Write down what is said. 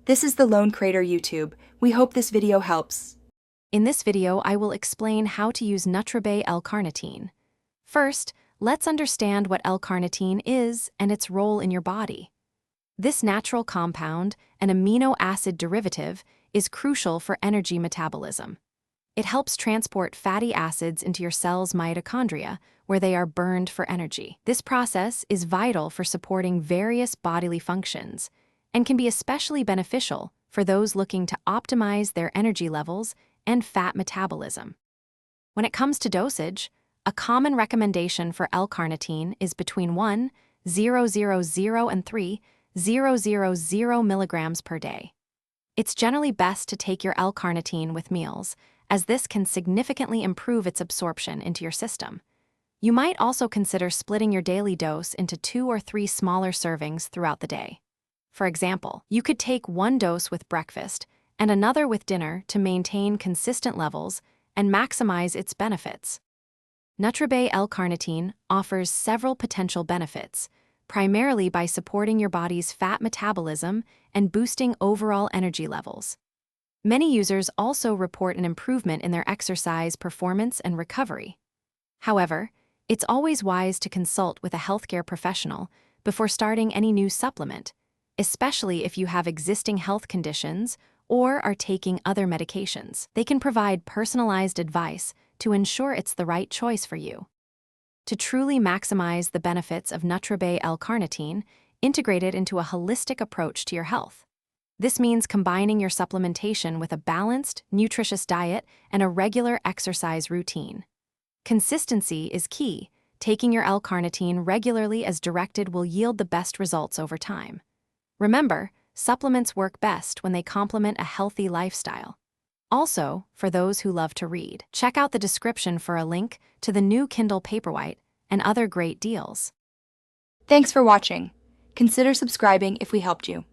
This is the Lone Crater YouTube. We hope this video helps. In this video, I will explain how to use Nutrabay L-Carnitine. First, let's understand what L-Carnitine is and its role in your body. This natural compound, an amino acid derivative, is crucial for energy metabolism. It helps transport fatty acids into your cell's mitochondria, where they are burned for energy. This process is vital for supporting various bodily functions and can be especially beneficial for those looking to optimize their energy levels and fat metabolism. When it comes to dosage, a common recommendation for L-carnitine is between 1,000 and 3,000 milligrams per day. It's generally best to take your L-carnitine with meals, as this can significantly improve its absorption into your system. You might also consider splitting your daily dose into 2 or 3 smaller servings throughout the day. For example, you could take one dose with breakfast and another with dinner to maintain consistent levels and maximize its benefits. Nutrabay L-Carnitine offers several potential benefits, primarily by supporting your body's fat metabolism and boosting overall energy levels. Many users also report an improvement in their exercise performance and recovery. However, it's always wise to consult with a healthcare professional before starting any new supplement, especially if you have existing health conditions or are taking other medications. They can provide personalized advice to ensure it's the right choice for you. To truly maximize the benefits of Nutrabay L-Carnitine, integrate it into a holistic approach to your health. This means combining your supplementation with a balanced, nutritious diet and a regular exercise routine. Consistency is key. Taking your L-carnitine regularly as directed will yield the best results over time. Remember, supplements work best when they complement a healthy lifestyle. Also, for those who love to read, check out the description for a link to the new Kindle Paperwhite and other great deals. Thanks for watching. Consider subscribing if we helped you.